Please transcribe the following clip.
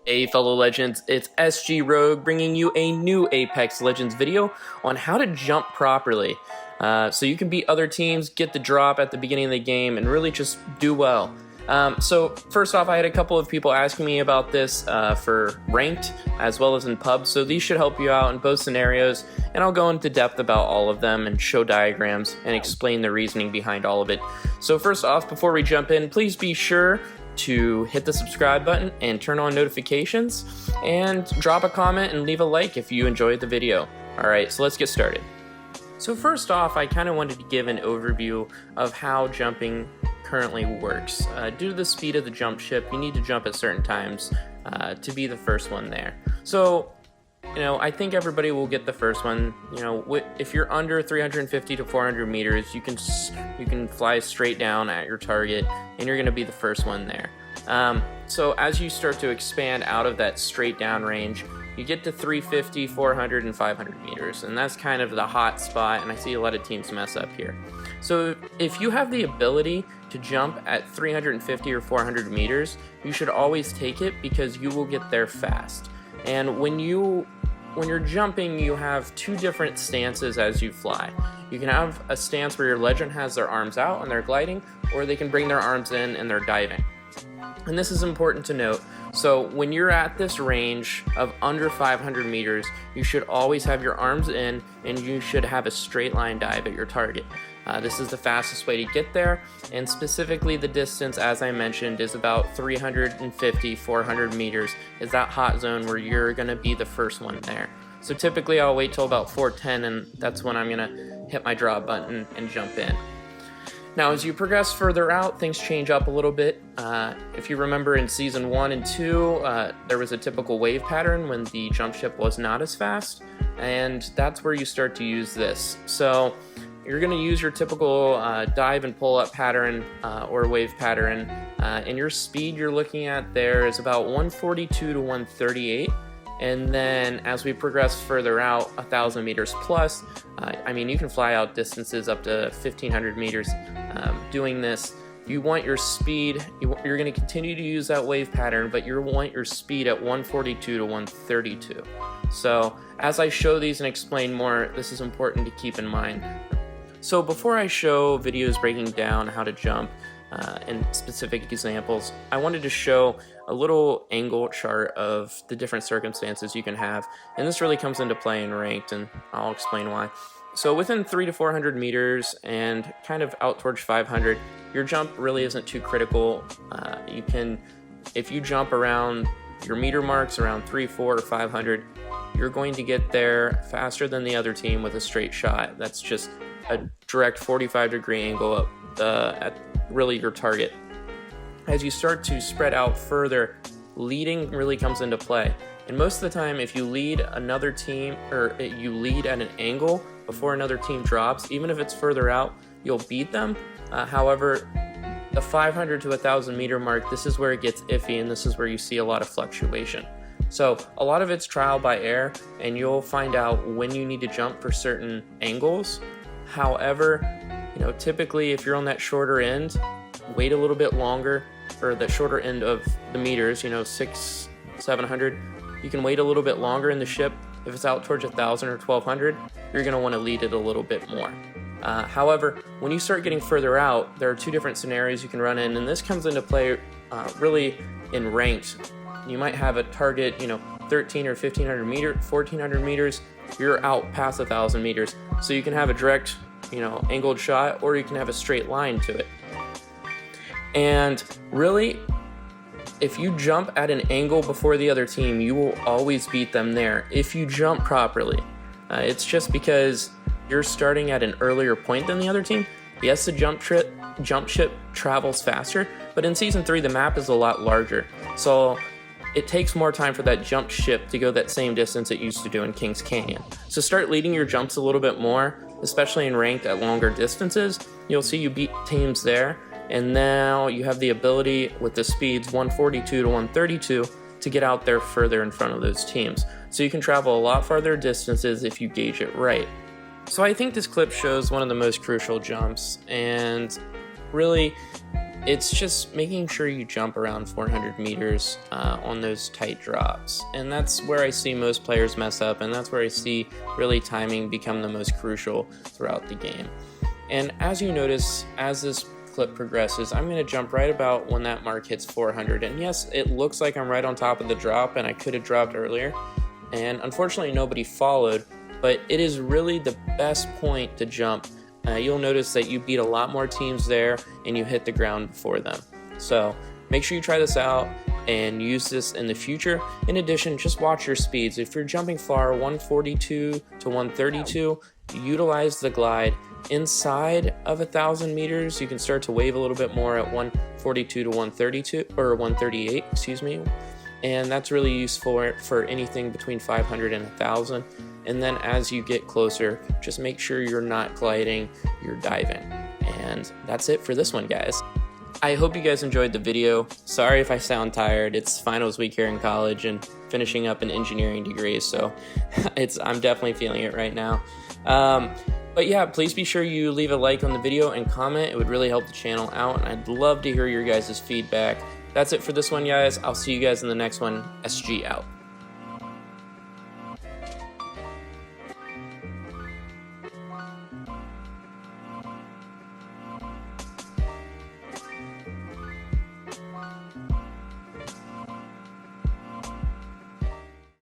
Hey fellow legends, it's SG Rogue bringing you a new Apex Legends video on how to jump properly. So you can beat other teams, get the drop at the beginning of the game, and really just do well. So first off, I had a couple of people asking me about this for ranked as well as in pubs, so these should help you out in both scenarios, and I'll go into depth about all of them and show diagrams and explain the reasoning behind all of it. So first off, before we jump in, please be sure to hit the subscribe button and turn on notifications, and drop a comment and leave a like if you enjoyed the video. Alright, so let's get started. So first off, I kind of wanted to give an overview of how jumping currently works. Due to the speed of the jump ship, you need to jump at certain times to be the first one there. So, I think everybody will get the first one. If you're under 350 to 400 meters, you can fly straight down at your target, and you're going to be the first one there. So as you start to expand out of that straight down range, you get to 350, 400, and 500 meters, and that's kind of the hot spot, and I see a lot of teams mess up here. So if you have the ability to jump at 350 or 400 meters, you should always take it because you will get there fast. And when you're jumping, you have two different stances as you fly. You can have a stance where your legend has their arms out and they're gliding, or they can bring their arms in and they're diving. And this is important to note. So when you're at this range of under 500 meters, you should always have your arms in, and you should have a straight line dive at your target. This is the fastest way to get there, and specifically the distance, as I mentioned, is about 350, 400 meters is that hot zone where you're going to be the first one there. So typically I'll wait till about 410, and that's when I'm going to hit my drop button and jump in. Now, as you progress further out, things change up a little bit. If you remember in Season 1 and 2, there was a typical wave pattern when the jump ship was not as fast, and that's where you start to use this. So you're going to use your typical dive and pull up pattern or wave pattern, and your speed you're looking at there is about 142 to 138. And then as we progress further out, 1,000 meters plus, you can fly out distances up to 1,500 meters doing this. You want your speed, you're going to continue to use that wave pattern, but you want your speed at 142 to 132. So as I show these and explain more, this is important to keep in mind. So before I show videos breaking down how to jump and specific examples, I wanted to show a little angle chart of the different circumstances you can have, and this really comes into play in ranked, and I'll explain why. So within 300 to 400 meters and kind of out towards 500, your jump really isn't too critical. If you jump around your meter marks around 300, 400, or 500, you're going to get there faster than the other team with a straight shot. That's just a direct 45-degree angle up at really your target. As you start to spread out further, leading really comes into play. And most of the time, if you lead another team, or you lead at an angle before another team drops, even if it's further out, you'll beat them. However, the 500 to 1,000 meter mark, this is where it gets iffy, and this is where you see a lot of fluctuation. So a lot of it's trial by error, and you'll find out when you need to jump for certain angles. However, typically if you're on that shorter end, wait a little bit longer for the shorter end of the meters, 600, 700. You can wait a little bit longer in the ship. If it's out towards 1,000 or 1,200, you're going to want to lead it a little bit more. However, when you start getting further out, there are two different scenarios you can run in, and this comes into play really in ranked. You might have a target, 13 or 1,400 meters. You're out past 1,000 meters, so you can have a direct, angled shot, or you can have a straight line to it. And really, if you jump at an angle before the other team, you will always beat them there if you jump properly. It's just because you're starting at an earlier point than the other team. Yes, the jump ship travels faster, but in Season 3 the map is a lot larger, so it takes more time for that jump ship to go that same distance it used to do in Kings Canyon. So start leading your jumps a little bit more, especially in ranked at longer distances. You'll see you beat teams there, and now you have the ability with the speeds 142 to 132 to get out there further in front of those teams. So you can travel a lot farther distances if you gauge it right. So I think this clip shows one of the most crucial jumps, and really it's just making sure you jump around 400 meters on those tight drops. And that's where I see most players mess up, and that's where I see really timing become the most crucial throughout the game. And as you notice, as this clip progresses, I'm going to jump right about when that mark hits 400. And yes, it looks like I'm right on top of the drop, and I could have dropped earlier. And unfortunately, nobody followed, but it is really the best point to jump. You'll notice that you beat a lot more teams there and you hit the ground before them. So make sure you try this out and use this in the future. In addition, just watch your speeds. If you're jumping far, 142 to 132, utilize the glide. Inside of 1,000 meters, you can start to wave a little bit more at 142 to 132, or 138, excuse me. And that's really useful for anything between 500 and 1,000. And then as you get closer, just make sure you're not gliding, you're diving. And that's it for this one, guys. I hope you guys enjoyed the video. Sorry if I sound tired. It's finals week here in college and finishing up an engineering degree, so I'm definitely feeling it right now. But yeah, please be sure you leave a like on the video and comment. It would really help the channel out, and I'd love to hear your guys' feedback. That's it for this one, guys. I'll see you guys in the next one. SG out.